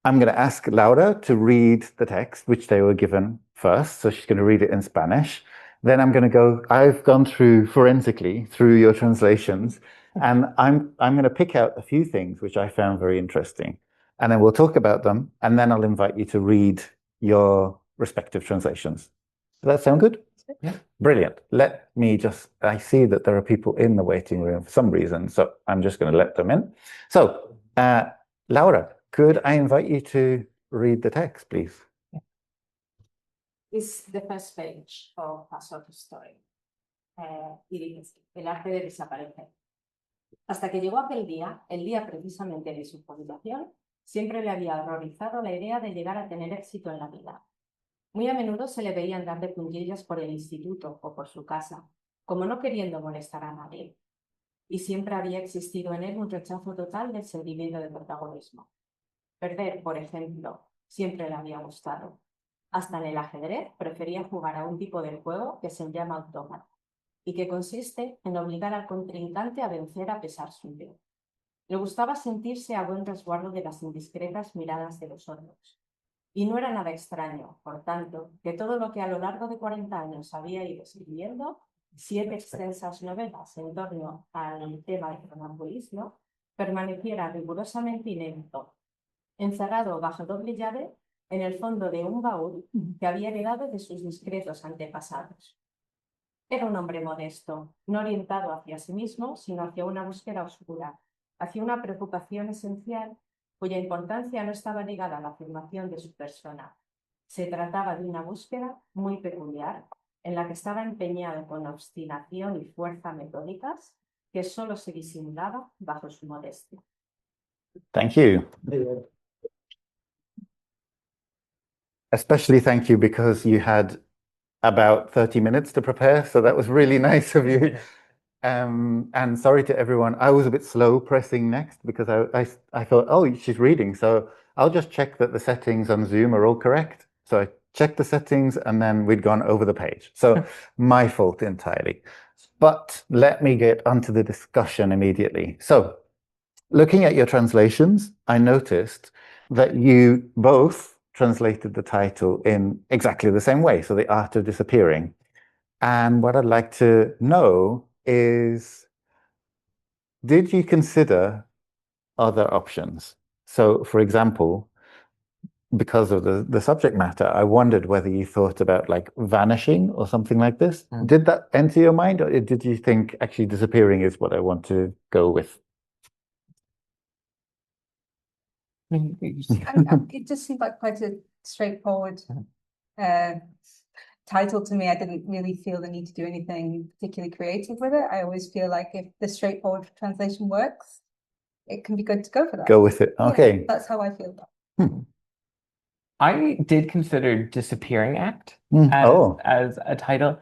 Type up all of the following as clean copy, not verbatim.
I'm going to ask Laura to read the text, which they were given first. So she's going to read it in Spanish. Then I've gone through forensically through your translations, and I'm going to pick out a few things which I found very interesting. And then we'll talk about them, and then I'll invite you to read your respective translations. Does that sound good? Yeah. Brilliant. I see that there are people in the waiting room for some reason, so I'm just going to let them in. So, Laura, could I invite you to read the text, please? It's the first page of a short story. Y dice, el arte de desaparecer. Hasta que llegó aquel día, el día precisamente de su jubilación, siempre le había horrorizado la idea de llegar a tener éxito en la vida. Muy a menudo se le veía andar de puntillas por el instituto o por su casa, como no queriendo molestar a nadie. Y siempre había existido en él un rechazo total del sentimiento de protagonismo. Perder, por ejemplo, siempre le había gustado. Hasta en el ajedrez prefería jugar a un tipo de juego que se llama autómata y que consiste en obligar al contrincante a vencer a pesar suyo. Le gustaba sentirse a buen resguardo de las indiscretas miradas de los otros. Y no era nada extraño, por tanto, que todo lo que a lo largo de 40 años había ido escribiendo, 7 extensas novelas en torno al tema del sonambulismo, permaneciera rigurosamente inédito, encerrado bajo doble llave en el fondo de un baúl que había heredado de sus discretos antepasados. Era un hombre modesto, no orientado hacia sí mismo, sino hacia una búsqueda oscura, hacia una preocupación esencial cuya importancia no estaba ligada a la afirmación de su persona. Se trataba de una búsqueda muy peculiar, en la que estaba empeñado con obstinación y fuerza metódicas, que solo se disimulaba bajo su modestia. Thank you. Especially thank you because you had about 30 minutes to prepare, so that was really nice of you. And sorry to everyone, I was a bit slow pressing next because I thought, oh, she's reading, so I'll just check that the settings on Zoom are all correct. So I checked the settings and then we'd gone over the page. So my fault entirely. But let me get onto the discussion immediately. So looking at your translations, I noticed that you both translated the title in exactly the same way, so The Art of Disappearing. And what I'd like to know is, did you consider other options? So, for example, because of the subject matter, I wondered whether you thought about like vanishing or something like this. Did that enter your mind, or did you think actually disappearing is what I want to go with? It just seemed like quite a straightforward title to me. I didn't really feel the need to do anything particularly creative with it. I always feel like if the straightforward translation works, it can be good to go for that. Go with it. Okay. Yeah, that's how I feel about it. I did consider Disappearing Act as a title.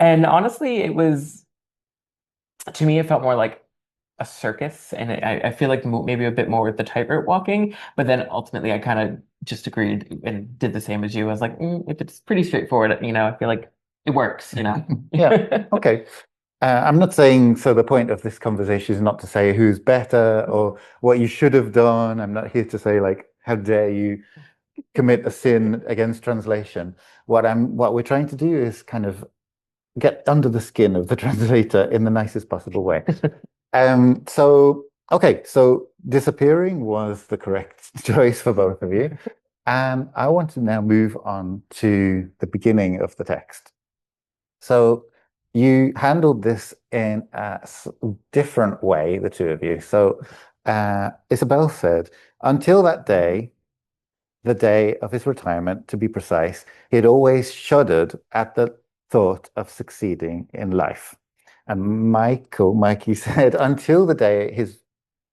And honestly, to me, it felt more like a circus, and I feel like maybe a bit more with the tightrope walking, but then ultimately I kind of just agreed and did the same as you. I was like, if it's pretty straightforward, I feel like it works, Yeah, okay. I'm not saying, so the point of this conversation is not to say who's better or what you should have done. I'm not here to say like, how dare you commit a sin against translation. What we're trying to do is kind of get under the skin of the translator in the nicest possible way. So Disappearing was the correct choice for both of you. And I want to now move on to the beginning of the text. So you handled this in a different way, the two of you. So Isabel said, until that day, the day of his retirement, to be precise, he had always shuddered at the thought of succeeding in life. And Mikey said, until the day his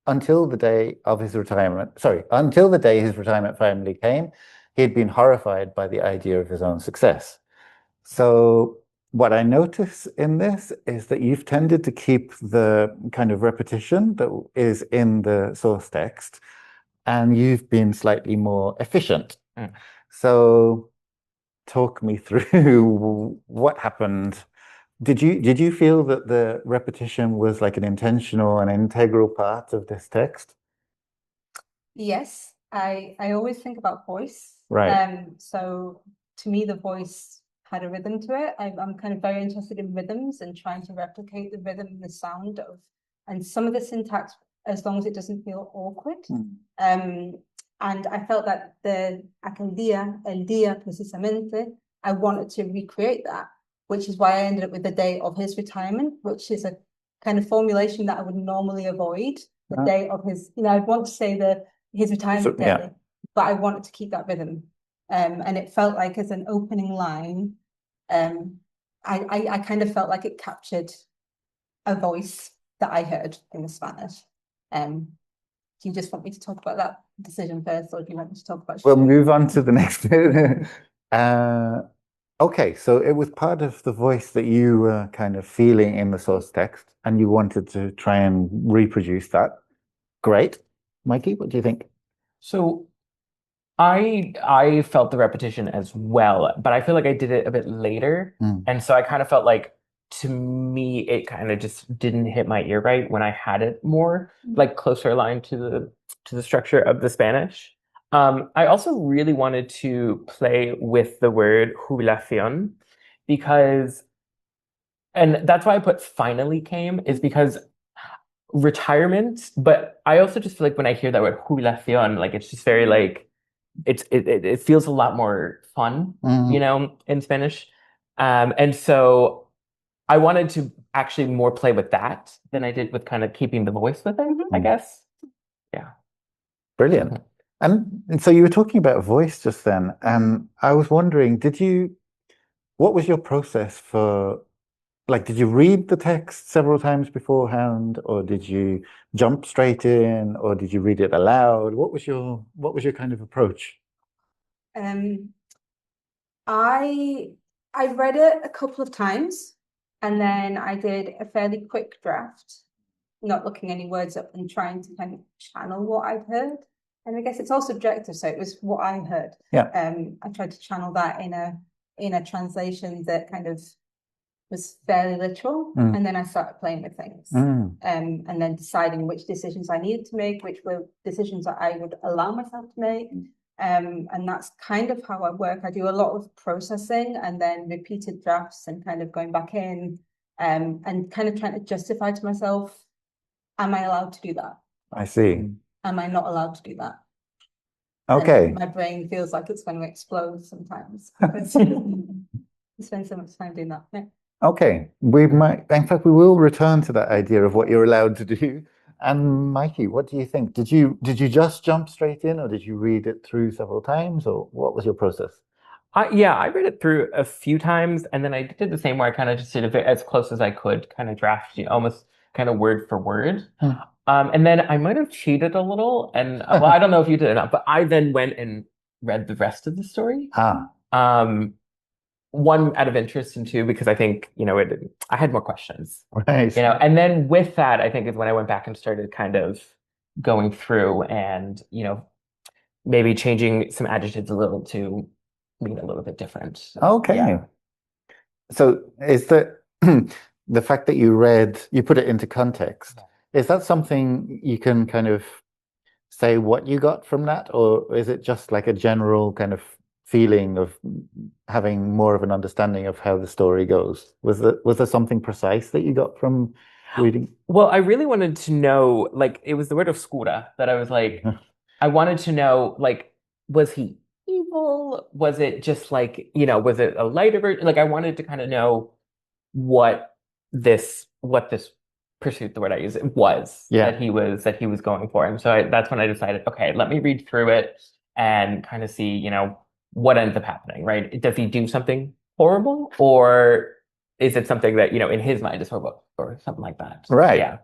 retirement finally came, he had been horrified by the idea of his own success. So what I notice in this is that you've tended to keep the kind of repetition that is in the source text, and you've been slightly more efficient. So talk me through what happened. Did you feel that the repetition was like an intentional and integral part of this text? Yes, I always think about voice. Right. So to me, the voice had a rhythm to it. I'm kind of very interested in rhythms and trying to replicate the rhythm and the sound of, and some of the syntax, as long as it doesn't feel awkward. And I felt that the aquel día, el día precisamente, I wanted to recreate that, which is why I ended up with the day of his retirement, which is a kind of formulation that I would normally avoid. The day of his, I'd want to say his retirement day, yeah. but I wanted to keep that rhythm. And it felt like as an opening line, I kind of felt like it captured a voice that I heard in the Spanish. Do you just want me to talk about that decision first, or do you want me to talk about? We'll move on to the next bit. Okay, so it was part of the voice that you were kind of feeling in the source text, and you wanted to try and reproduce that. Great. Mikey, what do you think? So I felt the repetition as well, but I feel like I did it a bit later. And so I kind of felt like, to me, it kind of just didn't hit my ear right when I had it more like closer aligned to the structure of the Spanish. I also really wanted to play with the word jubilación because, and that's why I put finally came, is because retirement, but I also just feel like when I hear that word jubilación, like it's just very like, it feels a lot more fun, in Spanish. And so I wanted to actually more play with that than I did with kind of keeping the voice with it, I guess. Yeah. Brilliant. And so you were talking about voice just then, and I was wondering, what was your process for, like, did you read the text several times beforehand, or did you jump straight in, or did you read it aloud? What was your kind of approach? I read it a couple of times, and then I did a fairly quick draft, not looking any words up and trying to kind of channel what I'd heard. And I guess it's all subjective, so it was what I heard. Yeah. I tried to channel that in a translation that kind of was fairly literal, and then I started playing with things, and then deciding which decisions I needed to make, which were decisions that I would allow myself to make. And that's kind of how I work. I do a lot of processing and then repeated drafts and kind of going back in, and kind of trying to justify to myself, am I allowed to do that? I see. Am I not allowed to do that? Okay. And my brain feels like it's going to explode sometimes. I spend so much time doing that. Yeah. Okay, in fact, we will return to that idea of what you're allowed to do. And Mikey, what do you think? Did you just jump straight in, or did you read it through several times, or what was your process? Yeah, I read it through a few times, and then I did the same where I kind of just did it as close as I could, kind of draft, almost kind of word for word. And then I might have cheated a little, and well, I don't know if you did or not, but I then went and read the rest of the story. One, out of interest, and two, because I think, I had more questions. Right. And then with that, I think is when I went back and started kind of going through and, maybe changing some adjectives a little to mean a little bit different. Okay. Yeah. So is that the fact that you put it into context, is that something you can kind of say what you got from that, or is it just like a general kind of feeling of having more of an understanding of how the story goes? Was there something precise that you got from reading? Well, I really wanted to know, like, it was the word oscura that I was like, I wanted to know, like, was he evil? Was it just like, was it a lighter version? Like, I wanted to kind of know what this pursuit, the word I use, was that he was going for. And so that's when I decided, okay, let me read through it and kind of see, what ends up happening, right? Does he do something horrible, or is it something that, in his mind is horrible, or something like that? Right. Yeah.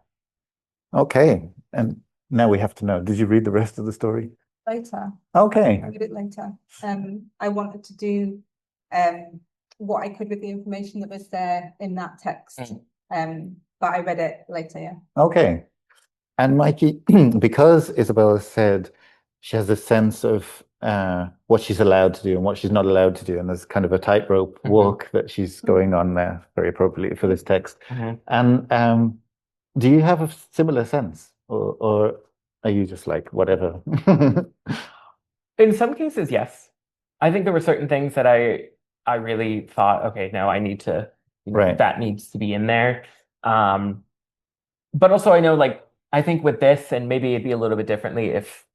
Okay. And now we have to know, did you read the rest of the story? Later. Okay. I read it later. I wanted to do what I could with the information that was there in that text. But I read it later, yeah. Okay. And Mikey, because Isabella said she has a sense of what she's allowed to do and what she's not allowed to do, and there's kind of a tightrope walk that she's going on there very appropriately for this text. And do you have a similar sense, or Are you just like, whatever? In some cases, yes. I think there were certain things that I really thought, okay, no, I need to, Right. that needs to be in there. But also I know, like, I think with this, and maybe it'd be a little bit differently if,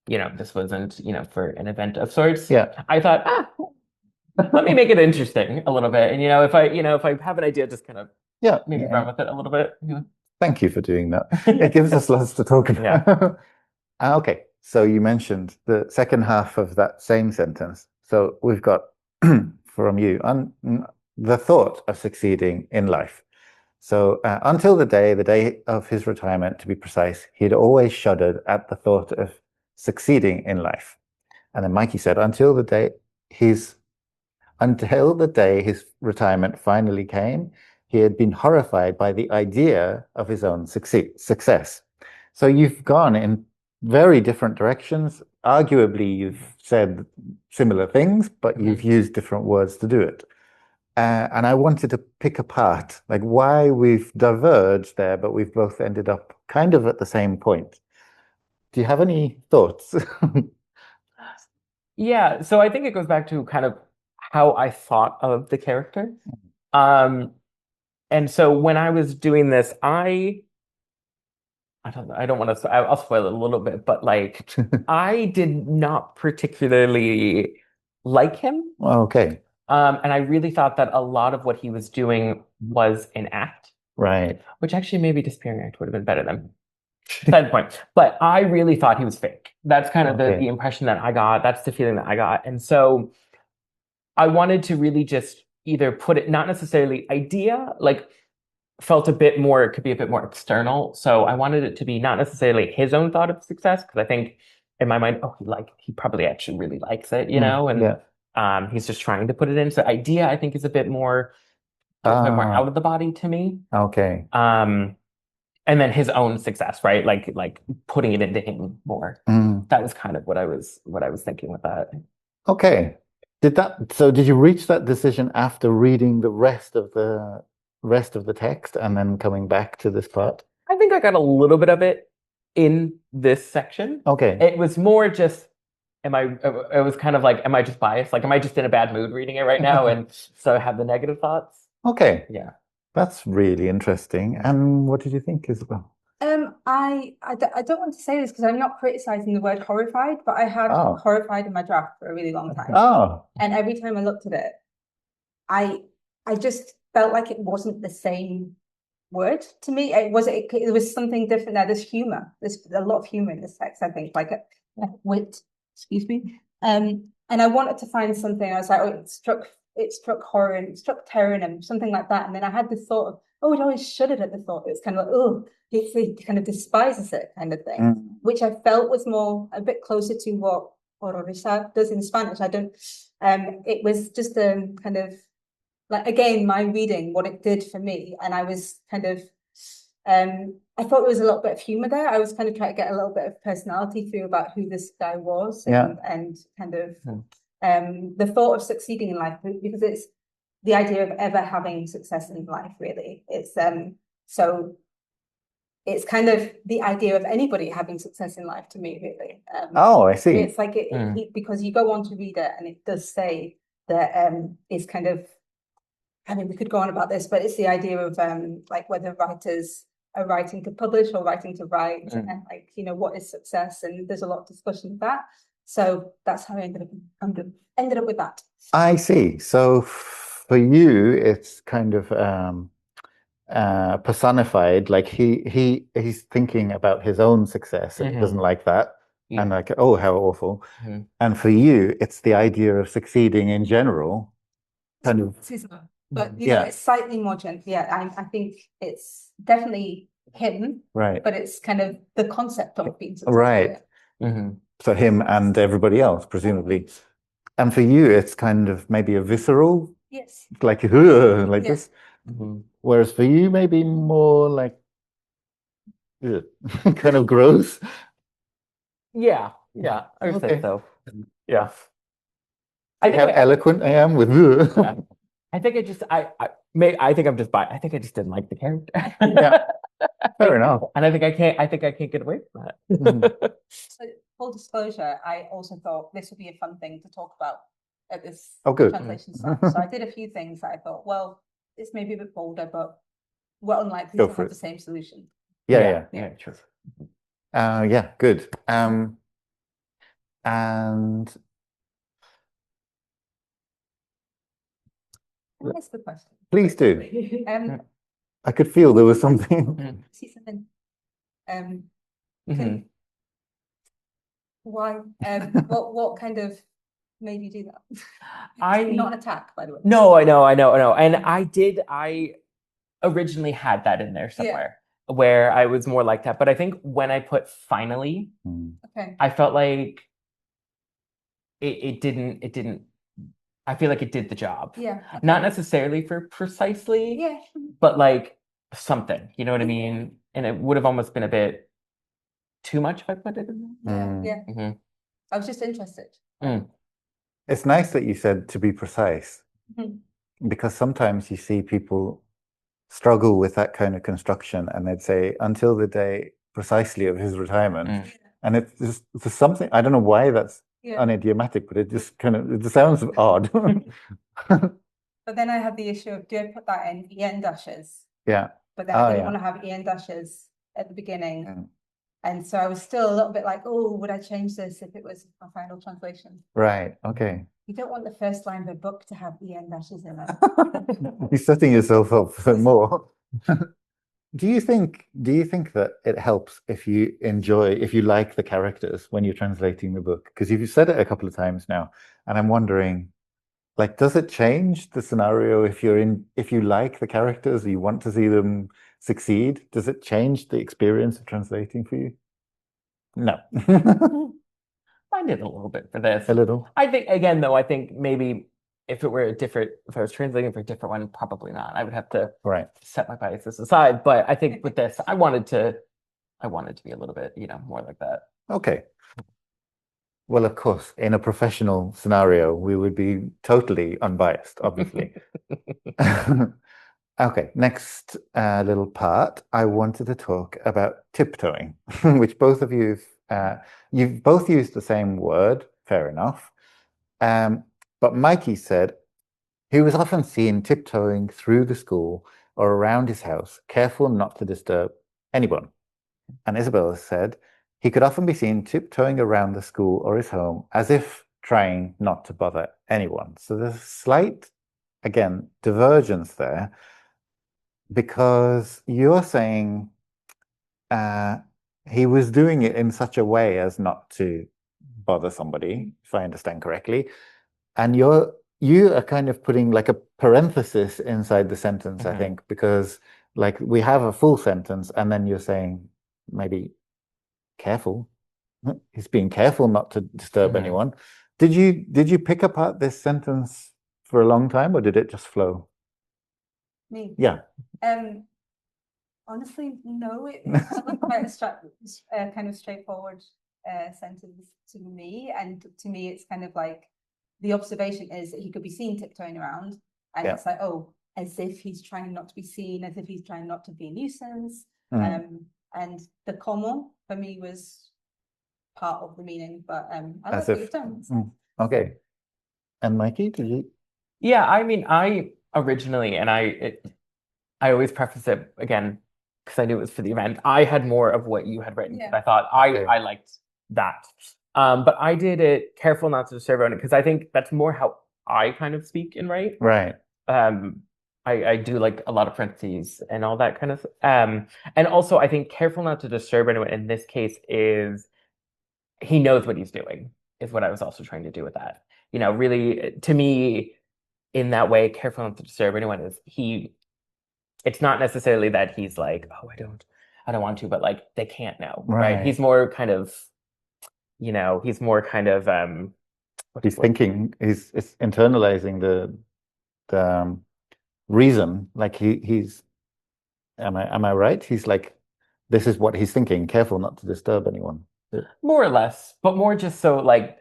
this wasn't, for an event of sorts. Yeah. I thought, let me make it interesting a little bit. And, if I have an idea, just kind of Yeah. maybe run with it a little bit. Thank you for doing that. It gives us lots to talk about. Yeah. Okay, so you mentioned the second half of that same sentence. So we've got from you the thought of succeeding in life. So until the day of his retirement, to be precise, he'd always shuddered at the thought of succeeding in life. And then Mikey said, until the day his retirement finally came, he had been horrified by the idea of his own success. So you've gone in very different directions. Arguably, you've said similar things, but you've used different words to do it. And I wanted to pick apart like why we've diverged there, but we've both ended up kind of at the same point. Do you have any thoughts? Yeah, so I think it goes back to kind of how I thought of the character. And so when I was doing this, I don't want to, I'll spoil it a little bit, but like I did not particularly like him. Okay. And I really thought that a lot of what he was doing was an act. Right. Which actually maybe disappearing act would have been better than that point. But I really thought he was fake. That's kind of the impression that I got. That's the feeling that I got. And so I wanted to really just either put it, not necessarily idea, like felt a bit more, it could be a bit more external. So I wanted it to be not necessarily his own thought of success, because I think in my mind, he probably actually really likes it, and he's just trying to put it in. So idea, I think, is a bit more out of the body to me. Okay. And then his own success, right? Like putting it into him more. That was kind of what I was thinking with that. Okay. Did you reach that decision after reading the rest of the text and then coming back to this part? I think I got a little bit of it in this section. Okay. It was more just, it was kind of like, am I just biased? Like, am I just in a bad mood reading it right now? And so I have the negative thoughts. Okay. Yeah. That's really interesting. And what did you think, Isabel? I don't want to say this because I'm not criticizing the word horrified, but I had horrified in my draft for a really long time. And every time I looked at it, I just felt like it wasn't the same word to me. It was something different there. There's humor. There's a lot of humor in this text, I think, like a wit, excuse me. And I wanted to find something. I was like, it struck horror and it struck terror in him, something like that. And then I had this thought of, it always shuddered at the thought. It's kind of like, he kind of despises it kind of thing, which I felt was a bit closer to what horroriza does in Spanish. It was just kind of like, again, my reading, what it did for me. And I was kind of, I thought there was a little bit of humor there. I was kind of trying to get a little bit of personality through about who this guy was and kind of the thought of succeeding in life, because it's the idea of ever having success in life, really. It's so it's kind of the idea of anybody having success in life to me, really. I see. It's like because you go on to read it and it does say that it's kind of, I mean, we could go on about this, but it's the idea of like whether writers are writing to publish or writing to write, and like, what is success? And there's a lot of discussion of that. So that's how I ended up with that. I see. So for you, it's kind of personified, like he's thinking about his own success and he doesn't like that. And like, oh, how awful. And for you, it's the idea of succeeding in general. Kind of. But it's slightly more gentle. Yeah, I think it's definitely him. Right. But it's kind of the concept of being successful. Right. For him and everybody else, presumably. And for you, it's kind of maybe a visceral. Yes. Like this. Whereas for you, maybe more like kind of gross. Yeah, I would say so. Yeah. How eloquent I am with I think I think I'm just biased. I think I just didn't like the character. Fair enough. And I think I can't get away from that. Mm. So full disclosure, I also thought this would be a fun thing to talk about at this Oh, good. translation stuff. So I did a few things that I thought, well, this may be a bit bolder, but we're unlikely Go to for have it. the same solution. Yeah. Yeah, true. Yeah, good. And Can I ask the question? please do. Um, I could feel there was something. Mm. see something. Mhm. Can, why? What kind of made you do that? Not an attack, by the way. No, I know. And I originally had that in there somewhere where I was more like that. But I think when I put finally, Okay. I felt like it didn't, I feel like it did the job. Yeah. Not necessarily for precisely, Yeah. but like something, you know what I mean? And it would have almost been a bit too much if I put it in there. Yeah. Mhm. I was just interested. It's nice that you said to be precise, Mhm. because sometimes you see people struggle with that kind of construction and they'd say, until the day precisely of his retirement. And it's just there's something, I don't know why that's unidiomatic, but it just it sounds odd. But then I had the issue of, do I put that in EN dashes? Yeah. But then I didn't want to have EN dashes at the beginning. And so I was still a little bit like, oh, would I change this if it was my final translation? Right. Okay. You don't want the first line of a book to have EN dashes in it. You're setting yourself up for more. Do you think that it helps if you like the characters when you're translating the book? Because you've said it a couple of times now, and I'm wondering, like, does it change the scenario if you like the characters, you want to see them succeed? Does it change the experience of translating for you? No. I did a little bit for this. A little. I think again, though, I think maybe if I was translating for a different one, probably not. I would have to set my biases aside. But I think with this, I wanted to be a little bit, more like that. Okay. Well, of course, in a professional scenario, we would be totally unbiased, obviously. Okay, next little part, I wanted to talk about tiptoeing, which both of you've both used the same word, fair enough. But Mikey said he was often seen tiptoeing through the school or around his house, careful not to disturb anyone. And Isabel said he could often be seen tiptoeing around the school or his home as if trying not to bother anyone. So there's a slight, again, divergence there, because you're saying he was doing it in such a way as not to bother somebody, if I understand correctly. And you are kind of putting like a parenthesis inside the sentence, I think, because like we have a full sentence and then you're saying maybe careful. He's being careful not to disturb anyone. Did you pick apart this sentence for a long time, or did it just flow? Me? Yeah. Honestly, no. It was quite a kind of straightforward sentence to me, and to me, it's kind of like the observation is that he could be seen tiptoeing around, and it's like, oh, as if he's trying not to be seen, as if he's trying not to be a nuisance. And the como for me was part of the meaning, but I like what you've done. Okay. And Mikey, did you? Yeah, I mean, I originally, and I always preface it again because I knew it was for the event. I had more of what you had written because I thought I liked that. But I did it careful not to disturb anyone because I think that's more how I kind of speak and write. Right. I do like a lot of parentheses and all that kind of and also I think careful not to disturb anyone in this case is he knows what he's doing is what I was also trying to do with that. Really to me in that way, careful not to disturb anyone is it's not necessarily that he's like, oh, I don't want to, but like they can't know. Right. He's more kind of, he's more kind of he's thinking, he's internalizing the reason, like he's am I right? He's like, this is what he's thinking, careful not to disturb anyone. More or less, but more just so like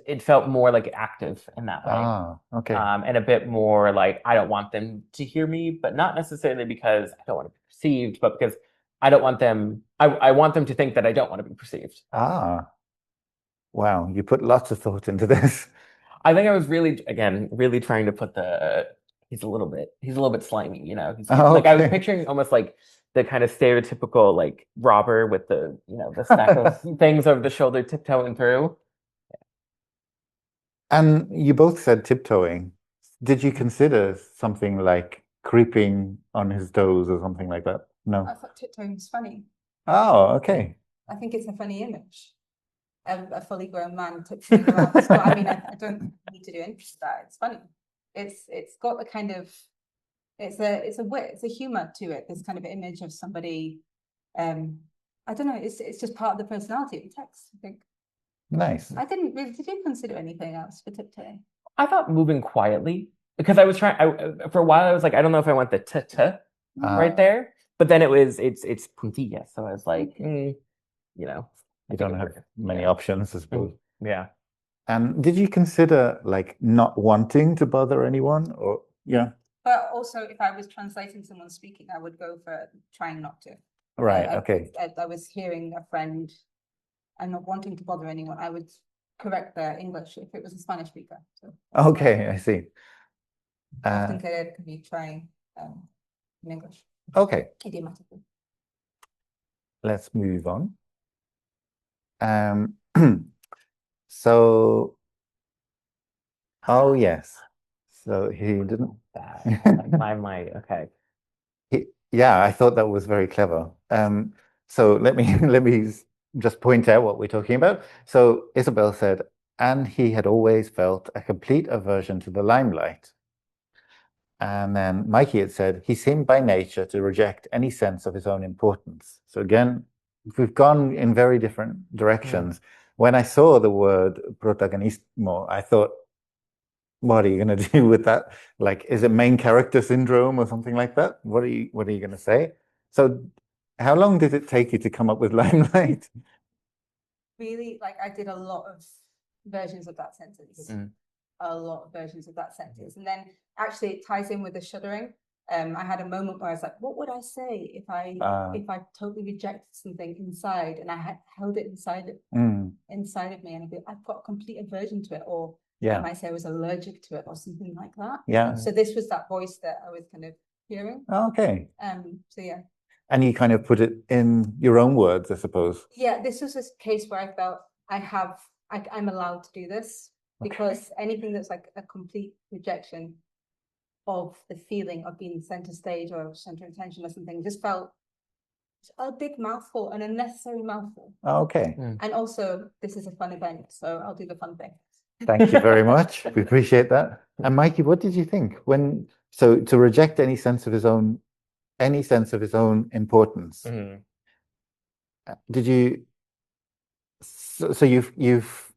it felt more like active in that way. Okay. And a bit more like I don't want them to hear me, but not necessarily because I don't want to be perceived, but because I don't want them, I want them to think that I don't want to be perceived. Ah, wow, you put lots of thought into this. I think I was really trying to put he's a little bit slimy, you know. Oh, Like I was okay. picturing almost like the kind of stereotypical like robber with the, the stack of things over the shoulder tiptoeing through. And you both said tiptoeing. Did you consider something like creeping on his toes or something like that? No. I thought tiptoeing was funny. Oh, okay. I think it's a funny image. A fully grown man tiptoeing around the spot. I mean, I don't need to do anything to that. It's funny. It's got the kind of it's a wit, it's a humor to it. This kind of image of somebody. I don't know. It's just part of the personality of the text, I think. Nice. I didn't really. Did you consider anything else for tiptoeing? I thought moving quietly because I was trying. For a while I was like, I don't know if I want the t right there, but then it's puntilla, so I was like, you know, You don't have many options, I suppose. Yeah. And did you consider like not wanting to bother anyone, or yeah? But also, if I was translating someone speaking, I would go for trying not to. Right. Okay. I was hearing a friend and not wanting to bother anyone. I would correct their English if it was a Spanish speaker. So Okay, I see. often querer could be trying in English, Okay, idiomatically. let's move on. So, oh yes. So he didn't. Okay. Yeah, I thought that was very clever. So let me just point out what we're talking about. So Isabel said, and he had always felt a complete aversion to the limelight. And then Mikey had said, he seemed by nature to reject any sense of his own importance. So again, we've gone in very different directions. When I saw the word protagonismo, I thought, what are you going to do with that? Like, is it main character syndrome or something like that? What are you going to say? So how long did it take you to come up with limelight? Really, like I did a lot of versions of that sentence. A lot of versions of that sentence. And then actually it ties in with the shuddering. I had a moment where I was like, what would I say if I totally rejected something inside and I had held it inside of me, and I've got a complete aversion to it, or I might say I was allergic to it or something like that. Yeah. So this was that voice that I was kind of hearing. Okay. So yeah. And you kind of put it in your own words, I suppose. Yeah, this was a case where I felt I'm allowed to do this, because anything that's like a complete rejection of the feeling of being center stage or center attention or something just felt a big mouthful, an unnecessary mouthful. Okay. And also, this is a fun event, so I'll do the fun thing. Thank you very much. We appreciate that. And Mikey, what did you think so to reject any sense of his own importance? Did you? So you've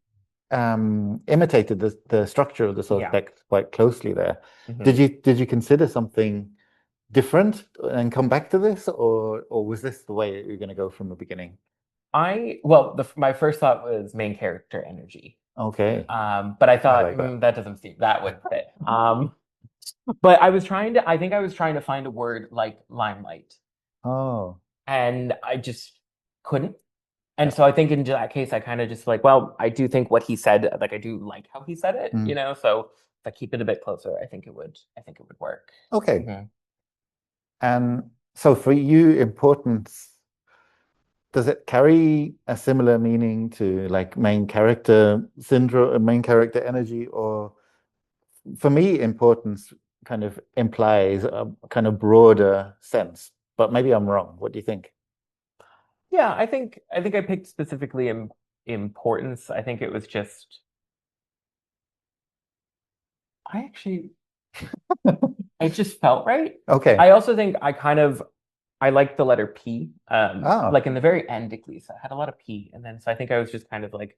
imitated the structure of the source text quite closely there. Did you consider something different and come back to this, or was this the way you're going to go from the beginning? My first thought was main character energy. Okay. But I thought that doesn't seem that would fit. But I was trying to find a word like limelight. Oh. And I just couldn't. And so I think in that case, I kind of just like, well, I do think what he said, like I do like how he said it, so if I keep it a bit closer, I think it would work. Okay. And so for you, importance, does it carry a similar meaning to like main character syndrome, main character energy? Or for me, importance kind of implies a kind of broader sense, but maybe I'm wrong. What do you think? Yeah, I think I picked specifically importance. I think it was just it just felt right. Okay. I also think I like the letter P. Like in the very end, at least, I had a lot of P, and then so I think I was just kind of like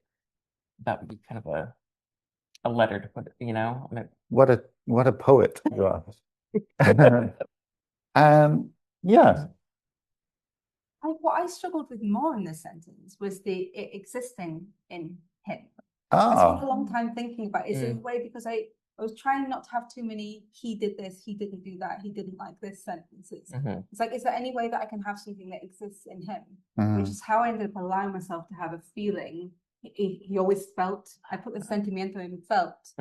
that would be kind of a letter to put, What a poet you are. Yeah. What I struggled with more in this sentence was it existing in him. I spent a long time thinking about, is it a way because I was trying not to have too many, he did this, he didn't do that, he didn't like this sentences. It's like, is there any way that I can have something that exists in him? Which is how I ended up allowing myself to have a feeling. He always felt, I put the sentimiento in felt,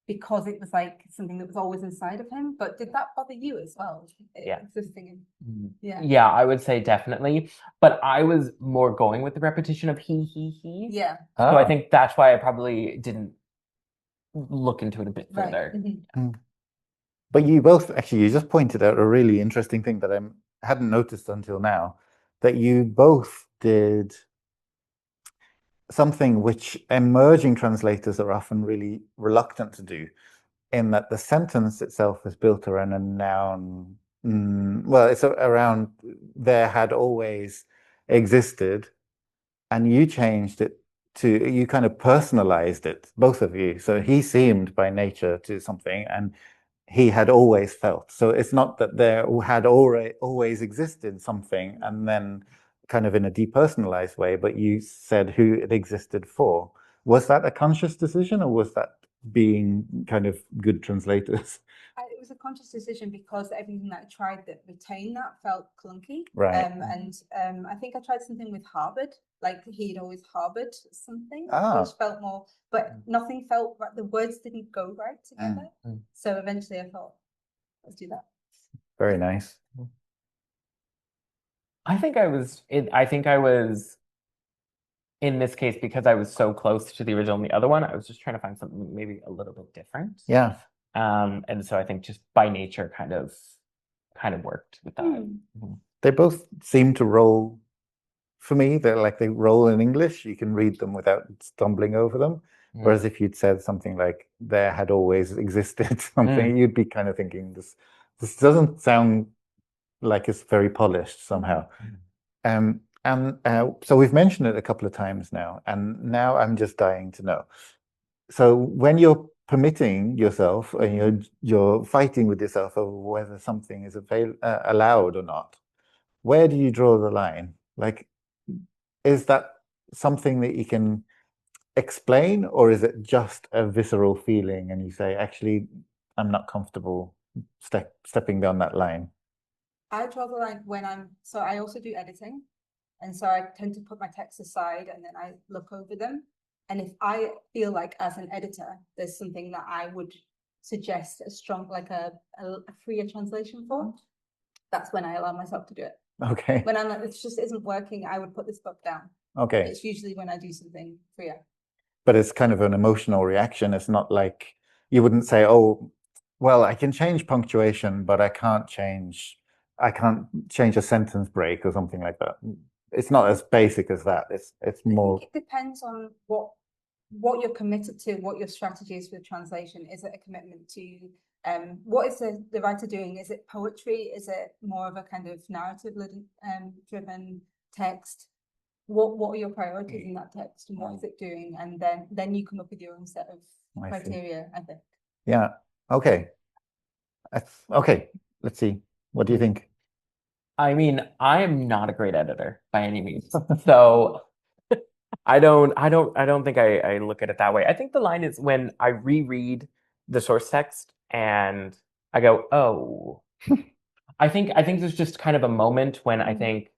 because it was like something that was always inside of him. But did that bother you as well? Yeah. Existing in, Yeah, I would say definitely. But I was more going with the repetition of he. Yeah. So I think that's why I probably didn't look into it a bit Right. further. But you both, actually, you just pointed out a really interesting thing that I hadn't noticed until now, that you both did something which emerging translators are often really reluctant to do, in that the sentence itself is built around a noun. Well, it's around there had always existed, and you changed it to, you kind of personalized it, both of you. So he seemed by nature to something, and he had always felt. So it's not that there had always existed something, and then kind of in a depersonalized way, but you said who it existed for. Was that a conscious decision, or was that being kind of good translators? It was a conscious decision because everything that I tried that retained that felt clunky. Right. I think I tried something with Harvard, like he'd always harbored something, Ah. which felt more, but nothing felt right. The words didn't go right together. So eventually I thought, let's do that. Very nice. I think I was in this case, because I was so close to the original and the other one, I was just trying to find something maybe a little bit different. Yeah. And so I think just by nature kind of worked with that. They both seem to roll, for me, they're like they roll in English. You can read them without stumbling over them. Whereas if you'd said something like there had always existed something, you'd be kind of thinking this doesn't sound like it's very polished somehow. So we've mentioned it a couple of times now, and now I'm just dying to know. So when you're permitting yourself and you're fighting with yourself over whether something is allowed or not, where do you draw the line? Like, is that something that you can explain, or is it just a visceral feeling and you say, actually, I'm not comfortable stepping down that line? I draw the line when so I also do editing. And so I tend to put my texts aside and then I look over them. And if I feel like as an editor, there's something that I would suggest a strong, like a freer translation for, that's when I allow myself to do it. Okay. When I'm like, it just isn't working, I would put this book down. Okay. It's usually when I do something freer. But it's kind of an emotional reaction. It's not like you wouldn't say, oh, well, I can change punctuation, but I can't change a sentence break or something like that. It's not as basic as that. It's more. It depends on what you're committed to, what your strategy is for translation. Is it a commitment to what is the writer doing? Is it poetry? Is it more of a kind of narrative driven text? What are your priorities in that text, and what is it doing? And then you come up with your own set of criteria, I think. Yeah. Okay. Okay. Let's see. What do you think? I mean, I am not a great editor by any means. So I don't think I look at it that way. I think the line is when I reread the source text and I go, oh, I think there's just kind of a moment when I think,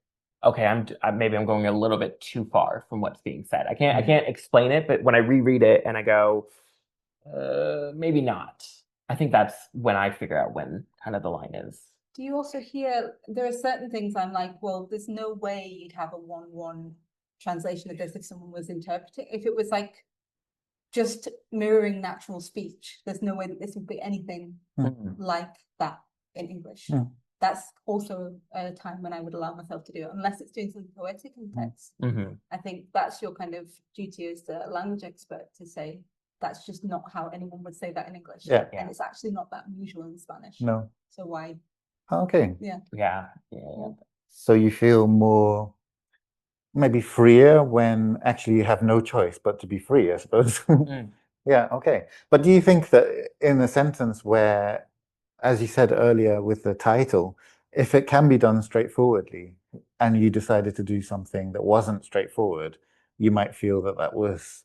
okay, maybe I'm going a little bit too far from what's being said. I can't explain it, but when I reread it and I go, maybe not. I think that's when I figure out when kind of the line is. Do you also hear, there are certain things I'm like, well, there's no way you'd have a 1:1 translation of this if someone was interpreting. If it was like just mirroring natural speech, there's no way that this would be anything like that in English. That's also a time when I would allow myself to do it, unless it's doing something poetic in text. I think that's your kind of duty as a language expert to say, that's just not how anyone would say that in English. And it's actually not that usual in Spanish. No. So why? Okay. Yeah. So you feel more maybe freer when actually you have no choice but to be free, I suppose. Yeah, okay. But do you think that in a sentence where, as you said earlier with the title, if it can be done straightforwardly and you decided to do something that wasn't straightforward, you might feel that was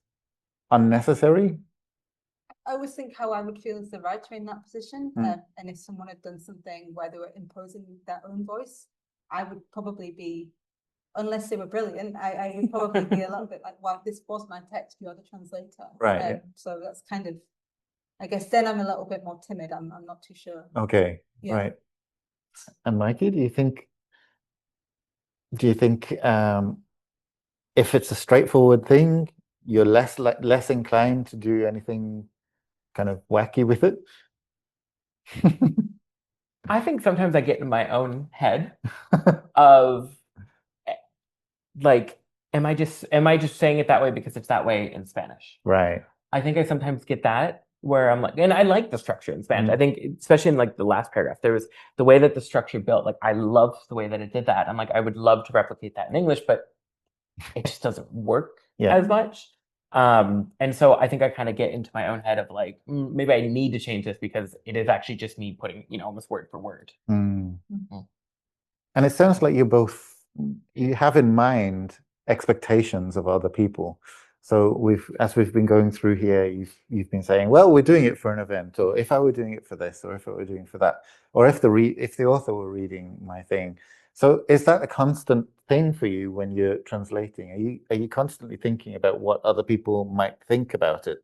unnecessary? I always think how I would feel as the writer in that position. Mm. And if someone had done something where they were imposing their own voice, I would probably be, unless they were brilliant, I would probably be a little bit like, well, this was my text, you're the translator. Right, yeah. So that's kind of, I guess then I'm a little bit more timid. I'm not too sure. Okay, Yeah. right. And Mikey, do you think if it's a straightforward thing, you're less inclined to do anything kind of wacky with it? I think sometimes I get in my own head of like, am I just saying it that way because it's that way in Spanish? Right. I think I sometimes get that where I'm like, and I like the structure in Spanish. I think, especially in like the last paragraph, there was the way that the structure built. Like, I love the way that it did that. I'm like, I would love to replicate that in English, but it just doesn't work as much. And so I think I kind of get into my own head of like, maybe I need to change this because it is actually just me putting, almost word for word. And it sounds like you have in mind expectations of other people. So as we've been going through here, you've been saying, well, we're doing it for an event, or if I were doing it for this, or if I were doing it for that, or if the author were reading my thing. So is that a constant thing for you when you're translating? Are you constantly thinking about what other people might think about it?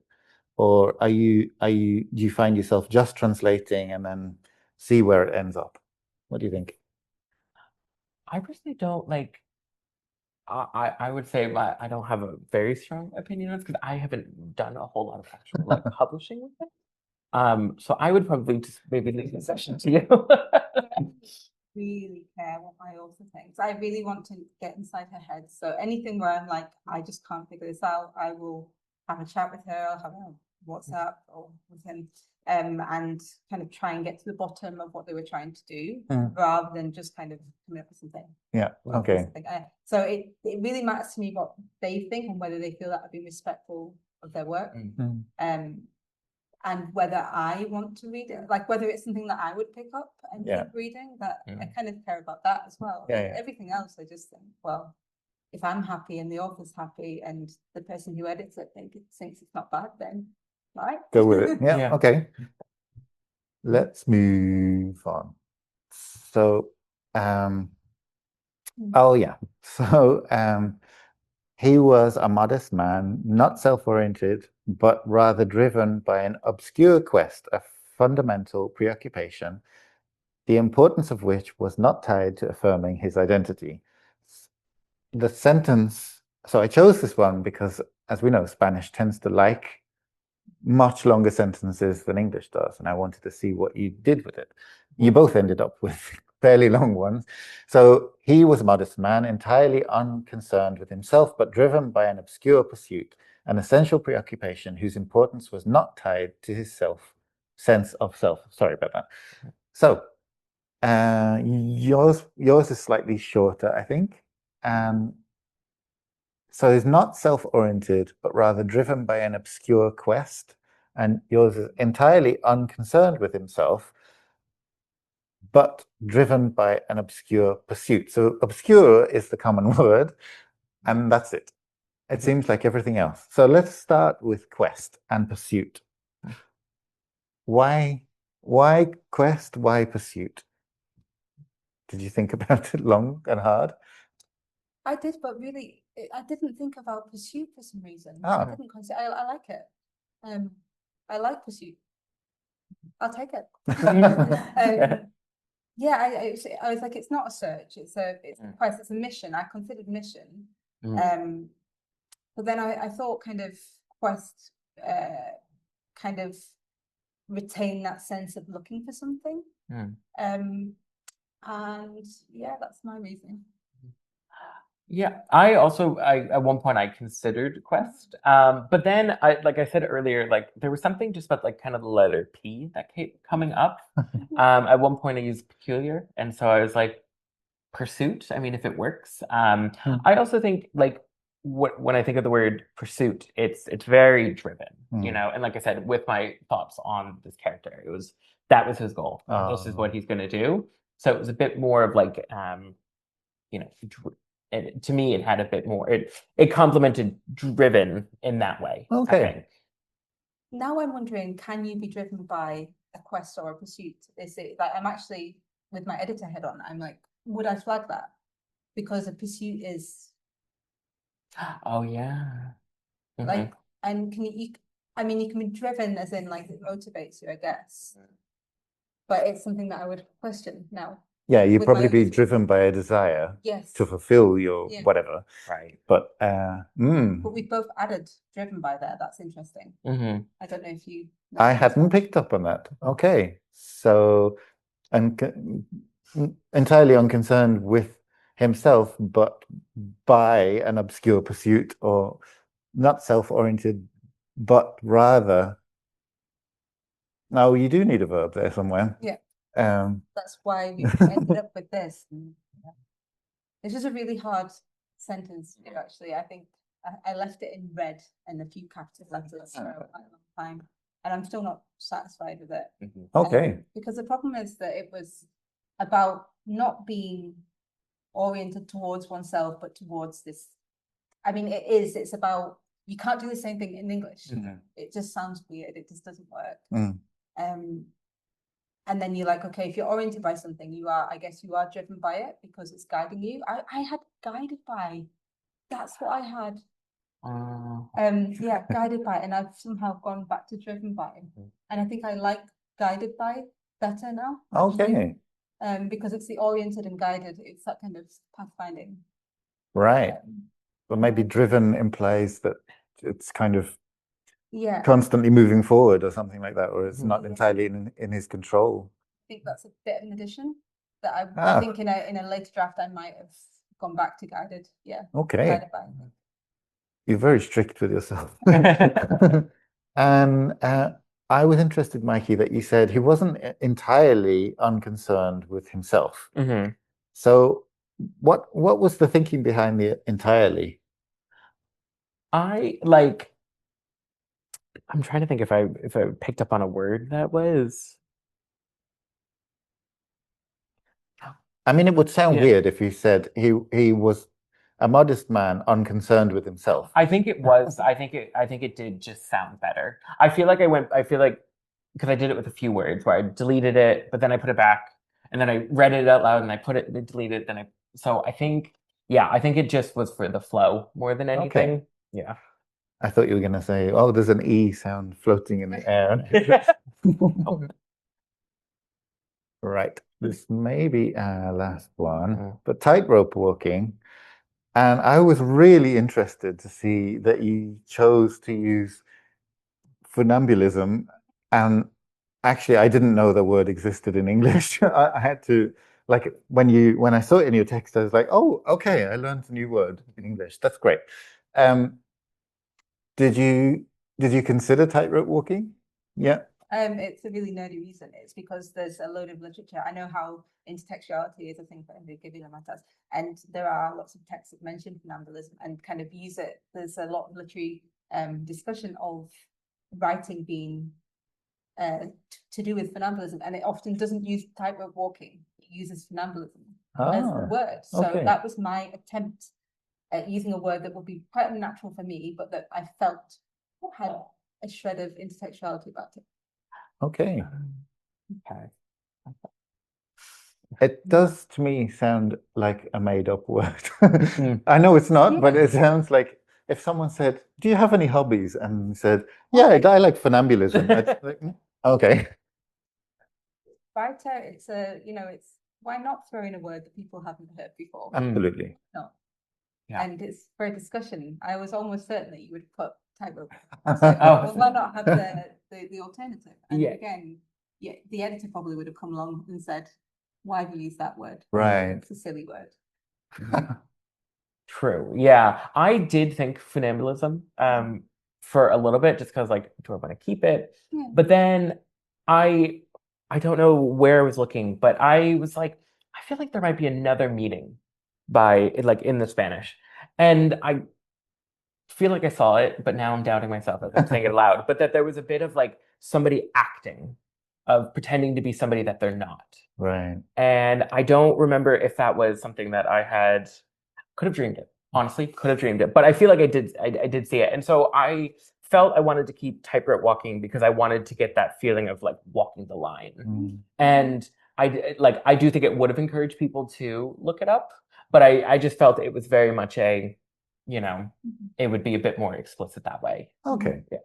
Or do you find yourself just translating and then see where it ends up? What do you think? I personally don't like. I would say I don't have a very strong opinion on this because I haven't done a whole lot of actual like publishing with it. So I would probably just maybe leave the session to you. Really care what my author thinks. I really want to get inside her head. So anything where I'm like, I just can't figure this out, I will have a chat with her. I'll have a WhatsApp or with him, and kind of try and get to the bottom of what they were trying to do, rather than just kind of coming up with something. Yeah. Okay. So it really matters to me what they think and whether they feel that I've been respectful of their work. And whether I want to read it, like whether it's something that I would pick up and keep reading, that I kind of care about that as well. Everything else, I just think, well, if I'm happy and the author's happy and the person who edits it thinks it's not bad, then right, go with it. Yeah. Okay. Let's move on. So, he was a modest man, not self-oriented, but rather driven by an obscure quest, a fundamental preoccupation, the importance of which was not tied to affirming his identity. The sentence, so I chose this one because, as we know, Spanish tends to like much longer sentences than English does, and I wanted to see what you did with it. You both ended up with fairly long ones. So he was a modest man, entirely unconcerned with himself, but driven by an obscure pursuit, an essential preoccupation whose importance was not tied to his sense of self. Sorry about that. So yours is slightly shorter, I think. So he's not self-oriented, but rather driven by an obscure quest. And yours is entirely unconcerned with himself, but driven by an obscure pursuit. So obscure is the common word, and that's it. It seems like everything else. So let's start with quest and pursuit. Why quest? Why pursuit? Did you think about it long and hard? I did, but really, I didn't think about pursuit for some reason. Oh. I didn't consider. I like it. I like pursuit. I'll take it. Yeah, I was like, it's not a search. It's a quest. It's a mission. I considered mission. But then I thought kind of quest kind of retain that sense of looking for something. And yeah, that's my reasoning. Yeah, I also at one point I considered quest, but then like I said earlier, like there was something just about like kind of the letter P that kept coming up. At one point I used peculiar, and so I was like, pursuit. I mean, if it works. I also think like when I think of the word pursuit, it's very driven, and like I said, with my thoughts on this character, that was his goal. This is what he's going to do. So it was a bit more of like, to me, it had a bit more. It complemented driven in that way. Okay. now I'm wondering, can you be driven by a quest or a pursuit? Is it like, I'm actually, with my editor head on, I'm like, would I flag that? Because a pursuit is Oh yeah. like, and I mean, you can be driven as in like it motivates you, I guess. But it's something that I would question now. Yeah, you'd With probably my be own- driven by a desire Yes. to fulfill your Yeah. whatever. Right. But But we both added driven by there. That's interesting. I don't know if you know I that as hadn't well. picked up on that. Okay, so entirely unconcerned with himself, but by an obscure pursuit, or not self-oriented, but rather. No, you do need a verb there somewhere. Yeah. Um, That's why we ended up with this. It's just a really hard sentence, actually. I think I left it in red and a few capital letters for a quite a long time, and I'm still not satisfied with it. okay. Because the problem is that it was about not being oriented towards oneself, but towards this. I mean, it's about, you can't do the same thing in English. It just sounds weird. It just doesn't work. And then you're like, okay, if you're oriented by something, I guess you are driven by it because it's guiding you. I had guided by, that's what I had. Yeah, guided by, and I've somehow gone back to driven by. And I think I like guided by better now. Okay. Because it's the oriented and guided, it's that kind of pathfinding. Right. But maybe driven implies that it's kind of Yeah, I constantly moving forward or something like that, or it's not entirely in his control. think that's a bit of an addition that I think in a later draft I might have gone back to guided. Yeah. Okay. Guided by. You're very strict with yourself. And I was interested, Mikey, that you said he wasn't entirely unconcerned with himself. So what was the thinking behind the entirely? I'm trying to think if I picked up on a word that was. I mean, it would sound weird if you said he was a modest man, unconcerned with himself. I think it was. I think it did just sound better. I feel like because I did it with a few words where I deleted it, but then I put it back, and then I read it out loud, and I deleted it. So I think it just was for the flow more than anything. Okay. Yeah. I thought you were going to say, oh, there's an E sound floating in the air. Right. This may be our last one, but tightrope walking. And I was really interested to see that you chose to use funambulism. And actually, I didn't know the word existed in English. I had to, like, when I saw it in your text, I was like, oh, okay, I learned a new word in English. That's great. Did you consider tightrope walking? Yeah. It's a really nerdy reason. It's because there's a load of literature. I know how intertextuality is a thing for Enrique Vila-Matas, and there are lots of texts that mention funambulism and kind of use it. There's a lot of literary discussion of writing being to do with funambulism, and it often doesn't use tightrope walking. It uses funambulism as the word. So that was my attempt at using a word that would be quite unnatural for me, but that I felt had a shred of intertextuality about it. Okay. Okay. It does to me sound like a made-up word. I know it's not, but it sounds like if someone said, "Do you have any hobbies?" and said, "Yeah, I like funambulism." I'd like, okay. Writer, it's why not throw in a word that people haven't heard before? Absolutely. No. Yeah. And it's for a discussion. I was almost certain that you would put tightrope. Oh. Well, why not have the alternative? And Yeah. again, the editor probably would have come along and said, "Why have you used that word? Right. It's a silly word." True. Yeah. I did think funambulism for a little bit, just because, like, do I want to keep it? Yeah. But then I don't know where I was looking, but I was like, I feel like there might be another meaning in the Spanish. And I feel like I saw it, but now I'm doubting myself as I'm saying it aloud. But that there was a bit of like somebody acting, of pretending to be somebody that they're not. Right. And I don't remember if that was something that I could have dreamed it. Honestly, could have dreamed it. But I feel like I did see it. And so I felt I wanted to keep tightrope walking because I wanted to get that feeling of like walking the line. And I do think it would have encouraged people to look it up, but I just felt it was very much it would be a bit more explicit that way. Okay. Yeah.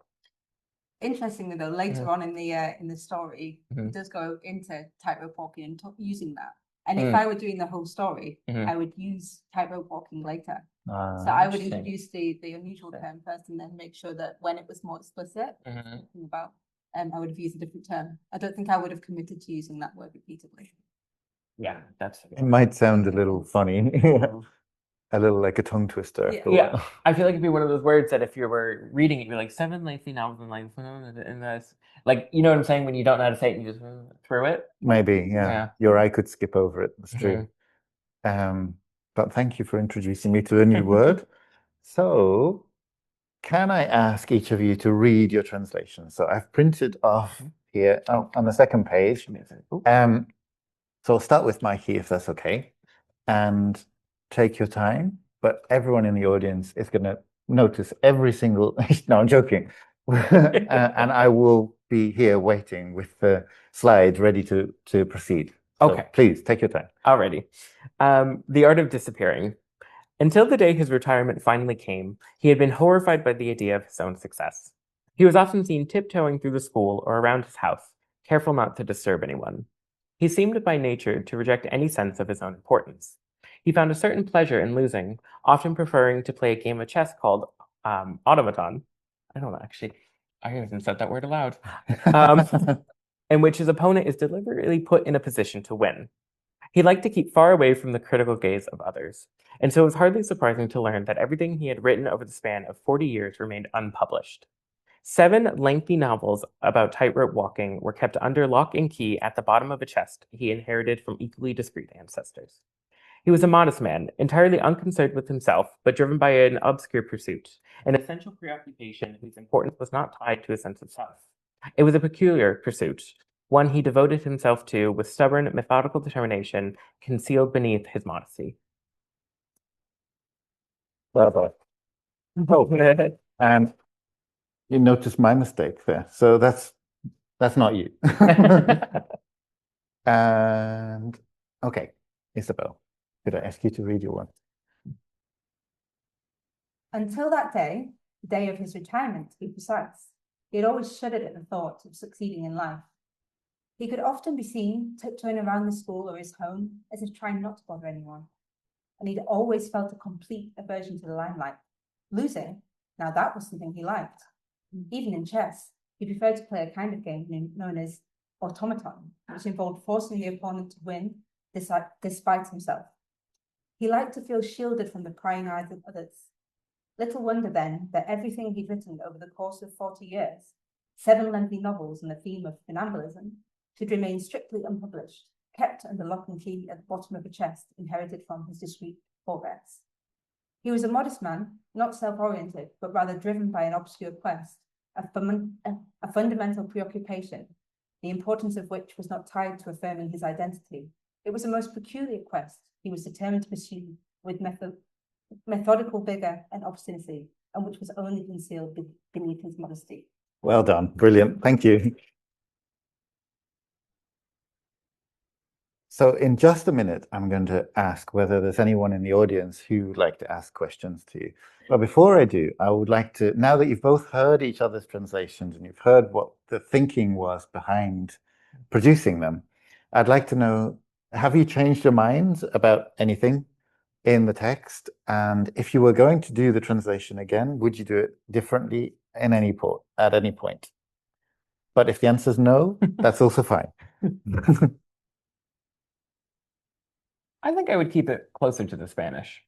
Interestingly, though, later on in the story, it does go into tightrope walking and using that. And if I were doing the whole story, I would use tightrope walking later. So I would introduce the unusual term first, and then make sure that when it was more explicit, about, I would have used a different term. I don't think I would have committed to using that word repeatedly. Yeah, it might sound a little funny. A little like a tongue twister. Yeah. I feel like it'd be one of those words that if you were reading it, you're like 7 lengthy novels and like in this, like, you know what I'm saying, when you don't know how to say it and you just through it. Maybe, yeah. Your eye could skip over it. That's true. But thank you for introducing me to a new word. So, can I ask each of you to read your translation? So I've printed off here on the second page. So I'll start with Mikey, if that's okay, and take your time. But everyone in the audience is going to notice every single. No, I'm joking. And I will be here waiting with the slides ready to proceed. So Okay. Please take your time. Alrighty. The Art of Disappearing. Until the day his retirement finally came, he had been horrified by the idea of his own success. He was often seen tiptoeing through the school or around his house, careful not to disturb anyone. He seemed by nature to reject any sense of his own importance. He found a certain pleasure in losing, often preferring to play a game of chess called automaton. I don't know, actually. I haven't said that word aloud. In which his opponent is deliberately put in a position to win. He liked to keep far away from the critical gaze of others, and so it was hardly surprising to learn that everything he had written over the span of 40 years remained unpublished. 7 lengthy novels about tightrope walking were kept under lock and key at the bottom of a chest he inherited from equally discreet ancestors. He was a modest man, entirely unconcerned with himself, but driven by an obscure pursuit, an essential preoccupation whose importance was not tied to a sense of self. It was a peculiar pursuit, one he devoted himself to with stubborn, methodical determination concealed beneath his modesty. Oh, and you noticed my mistake there. So that's not you. And okay, Isabel, could I ask you to read your one? Until that day, the day of his retirement, to be precise, he had always shuddered at the thought of succeeding in life. He could often be seen tiptoeing around the school or his home as if trying not to bother anyone. And he'd always felt a complete aversion to the limelight. Losing, now that was something he liked. Even in chess, he preferred to play a kind of game known as automaton, which involved forcing the opponent to win despite himself. He liked to feel shielded from the prying eyes of others. Little wonder then that everything he'd written over the course of 40 years, 7 lengthy novels on the theme of funambulism, should remain strictly unpublished, kept under lock and key at the bottom of a chest inherited from his discreet forebears. He was a modest man, not self-oriented, but rather driven by an obscure quest, a fundamental preoccupation, the importance of which was not tied to affirming his identity. It was a most peculiar quest he was determined to pursue with methodical vigor and obstinacy, and which was only concealed beneath his modesty. Well done. Brilliant. Thank you. So in just a minute, I'm going to ask whether there's anyone in the audience who would like to ask questions to you. But before I do, I would like to, now that you've both heard each other's translations and you've heard what the thinking was behind producing them, I'd like to know, have you changed your minds about anything in the text? And if you were going to do the translation again, would you do it differently at any point? But if the answer is no, that's also fine. I think I would keep it closer to the Spanish.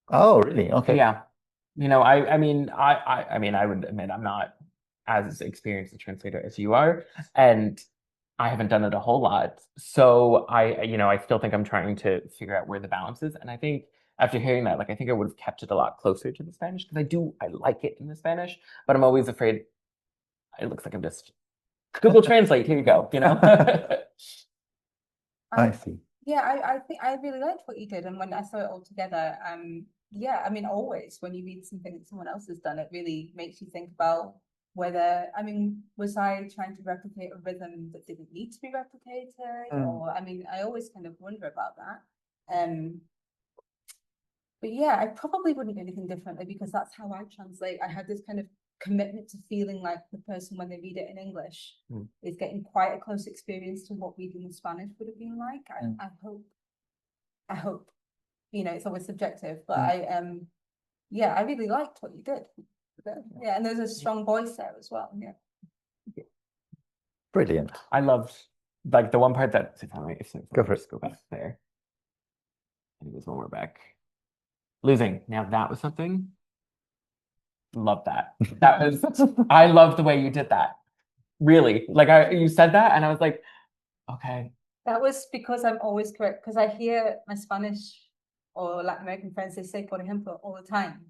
Oh, really? Okay. Yeah. I mean, I would admit I'm not as experienced a translator as you are, and I haven't done it a whole lot. So I still think I'm trying to figure out where the balance is. And I think after hearing that, I think I would have kept it a lot closer to the Spanish because I like it in the Spanish, but I'm always afraid it looks like I'm just Google Translate. Here you go. I see. Yeah, I think I really liked what you did, and when I saw it all together, yeah, I mean, always when you read something that someone else has done, it really makes you think about whether, I mean, was I trying to replicate a rhythm that didn't need to be replicated? Or, I mean, I always kind of wonder about that. But yeah, I probably wouldn't do anything differently because that's how I translate. I had this kind of commitment to feeling like the person when they read it in English is getting quite a close experience to what reading in Spanish would have been like. I hope, you know, it's always subjective, but yeah, I really liked what you did. Yeah, and there's a strong voice there as well. Yeah. Brilliant. I loved like the one part that Go for it. Just go back there. I think there's one more back. Losing. Now that was something. Love that. That was I love the way you did that. Really. Like you said that and I was like, okay. That was because I'm always correct, because I hear my Spanish or Latin American friends, they say por ejemplo all the time.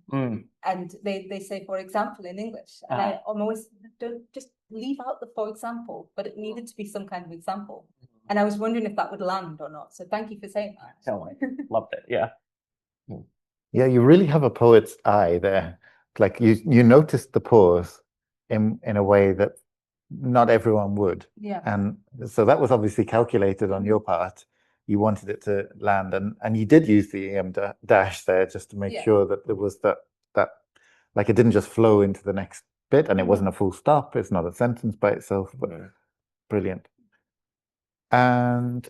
And they say for example in English. And I'm always, don't just leave out the for example, but it needed to be some kind of example. And I was wondering if that would land or not. So thank you for saying that. Loved it. Yeah. Yeah, you really have a poet's eye there. Like you noticed the pause in a way that not everyone would. Yeah. And so that was obviously calculated on your part. You wanted it to land, and you did use the EM dash there just to make sure that there was that like it didn't just flow into the next bit, and it wasn't a full stop. It's not a sentence by itself, but brilliant. And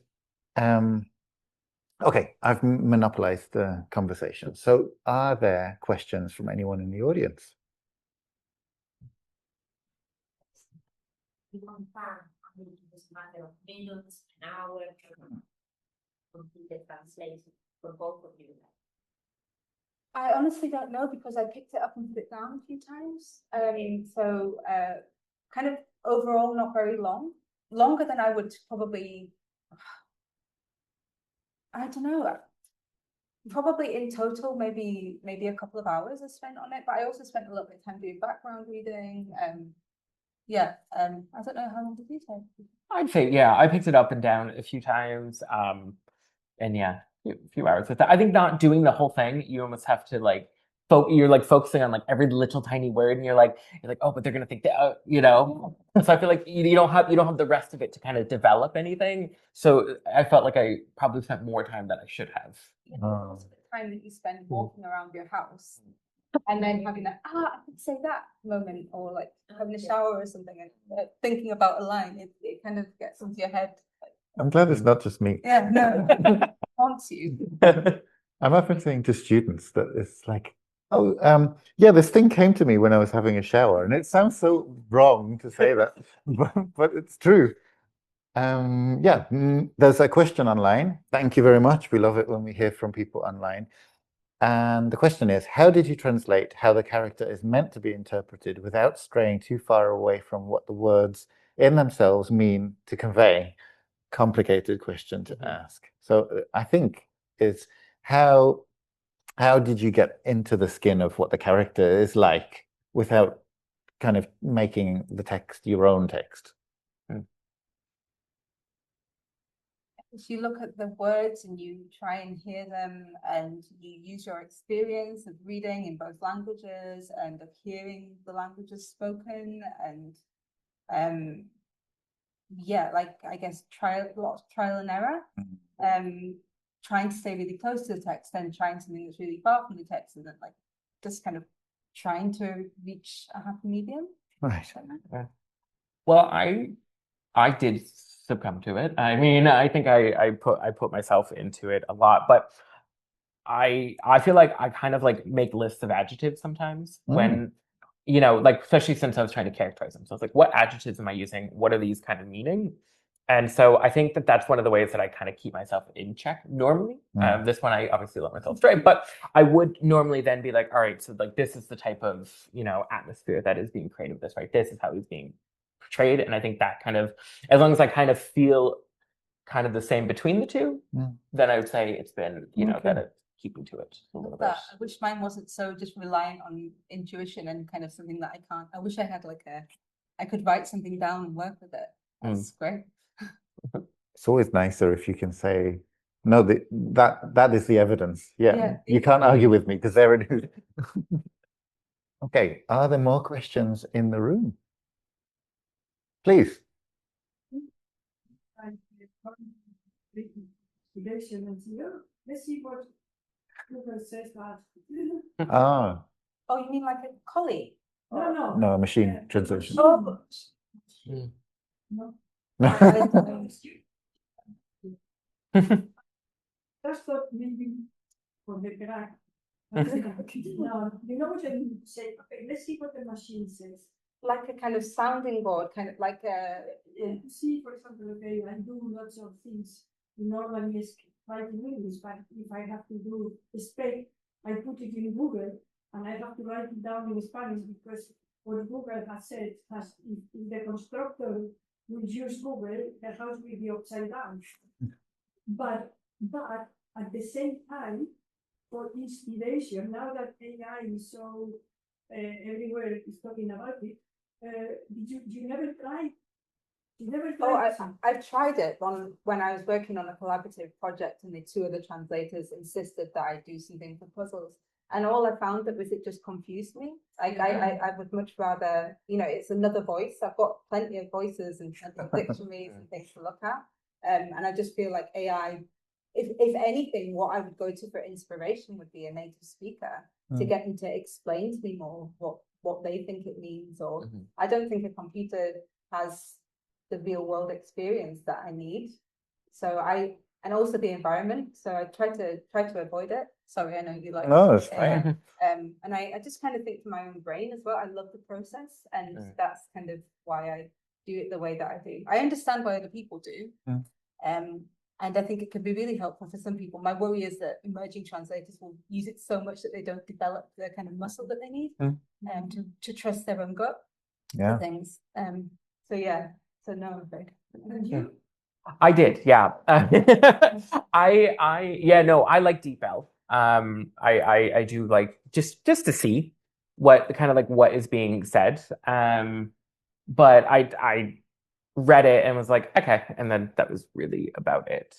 okay, I've monopolized the conversation. So are there questions from anyone in the audience? You confirm, I mean, it was a matter of minutes, an hour, to complete the translation for both of you. I honestly don't know because I picked it up and put it down a few times. So kind of overall not very long. Longer than I would probably, I don't know. Probably in total, maybe a couple of hours I spent on it, but I also spent a little bit of time doing background reading. Yeah, I don't know how long did you take? I'd say, yeah, I picked it up and down a few times. And yeah, a few hours with that. I think not doing the whole thing, you almost have to like you're like focusing on like every little tiny word, and you're like, oh, but they're gonna think that, you know. So I feel like you don't have the rest of it to kind of develop anything. So I felt like I probably spent more time than I should have. Also the time that you spend walking around your house and then having that I could say that moment, or like having a shower or something and thinking about a line, it kind of gets into your head. I'm glad it's not just me. Yeah, no, haunts you. I'm often saying to students that it's like, oh, yeah, this thing came to me when I was having a shower, and it sounds so wrong to say that, but it's true. Yeah, there's a question online. Thank you very much. We love it when we hear from people online. And the question is, how did you translate how the character is meant to be interpreted without straying too far away from what the words in themselves mean to convey? Complicated question to ask. So I think is how did you get into the skin of what the character is like without kind of making the text your own text? If you look at the words and you try and hear them, and you use your experience of reading in both languages and of hearing the languages spoken, and yeah, like I guess a lot of trial and error, trying to stay really close to the text, then trying something that's really far from the text, and then like just kind of trying to reach a happy medium. Right. Well, I did succumb to it. I mean, I think I put myself into it a lot, but I feel like I kind of like make lists of adjectives sometimes when, you know, like especially since I was trying to characterize them. So I was like, what adjectives am I using? What are these kind of meaning? And so I think that that's one of the ways that I kind of keep myself in check normally. This one I obviously let myself stray, but I would normally then be like, all right, so like this is the type of, you know, atmosphere that is being created with this, right? This is how he's being portrayed. And I think that kind of, as long as I kind of feel kind of the same between the two, then I would say it's been, you know, that it's keeping to it a little bit. I wish mine wasn't so just reliant on intuition and kind of something that I can't. I wish I had like I could write something down and work with it. That's great. It's always nicer if you can say, no, that is the evidence. Yeah, you can't argue with me because there it is. Okay, are there more questions in the room? Please. Let's see what Google says that. Ah, Oh, you mean like a colleague? no, machine translation. Oh, No. Just thought maybe for the crack. No, you know what I mean to say? Okay, let's see what the machine says. like a kind of sounding board, kind of like a. See, for example, okay, I do lots of things normally write in English, but if I have to do spell, I put it in Google and I have to write it down in Spanish because what Google has said has if the constructor will use Google, the house will be upside down. But at the same time, for inspiration, now that AI is so everywhere is talking about it, you never tried? You never Oh, tried? I've tried it when I was working on a collaborative project, and the two other translators insisted that I do something for puzzles. And all I found that was it just confused me. I would much rather, it's another voice. I've got plenty of voices and dictionaries and things to look at. And I just feel like AI, if anything, what I would go to for inspiration would be a native speaker to get them to explain to me more what they think it means. Or I don't think a computer has the real world experience that I need. And also the environment. So I try to avoid it. Sorry, I know you like. No, it's fine. And I just kind of think for my own brain as well. I love the process, and that's kind of why I do it the way that I do. I understand why other people do. And I think it can be really helpful for some people. My worry is that emerging translators will use it so much that they don't develop the kind of muscle that they need to trust their own gut for things. So no, I'm afraid. And you? I did, yeah. I like DeepL. I do like just to see what kind of like what is being said. But I read it and was like, okay, and then that was really about it.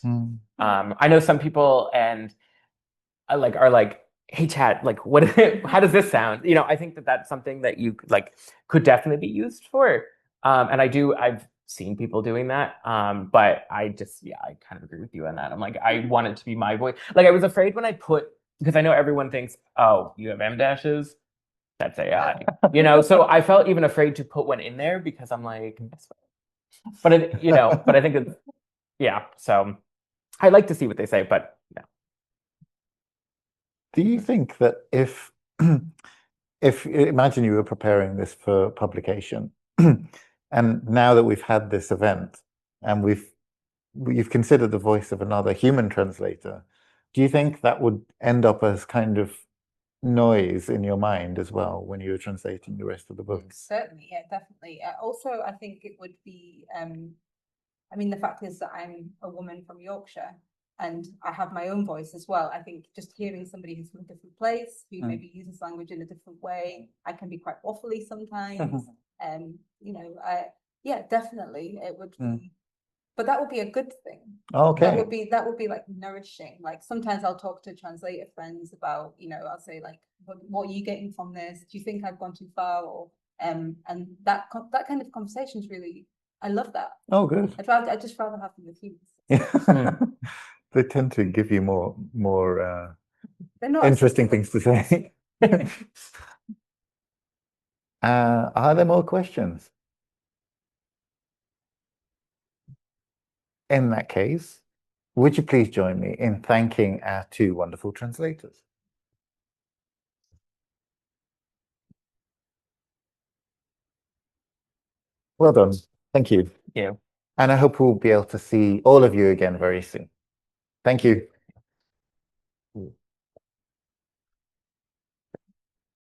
I know some people and are like, hey chat, like what how does this sound? I think that that's something that you like could definitely be used for. And I've seen people doing that. But I kind of agree with you on that. I'm like, I want it to be my voice. Like I was afraid when I because I know everyone thinks, oh, you have M dashes, that's AI. So I felt even afraid to put one in there because I'm like, but but I think it's so I like to see what they say, but no. Do you think that if imagine you were preparing this for publication, and now that we've had this event and you've considered the voice of another human translator, do you think that would end up as kind of noise in your mind as well when you were translating the rest of the book? Certainly, yeah, definitely. Also, I think it would be, the fact is that I'm a woman from Yorkshire and I have my own voice as well. I think just hearing somebody who's from a different place, who maybe uses language in a different way, I can be quite waffly sometimes. Definitely it would be, but that would be a good thing. Okay. That would be like nourishing. Like sometimes I'll talk to translator friends about, I'll say like, what are you getting from this? Do you think I've gone too far? Or and that kind of conversation is really, I love that. Oh, good. I'd just rather have them with humans. They tend to give you more They're interesting things to say. Are there more questions? In that case, would you please join me in thanking our two wonderful translators? Well done. Thank you. Yeah. And I hope we'll be able to see all of you again very soon. Thank you.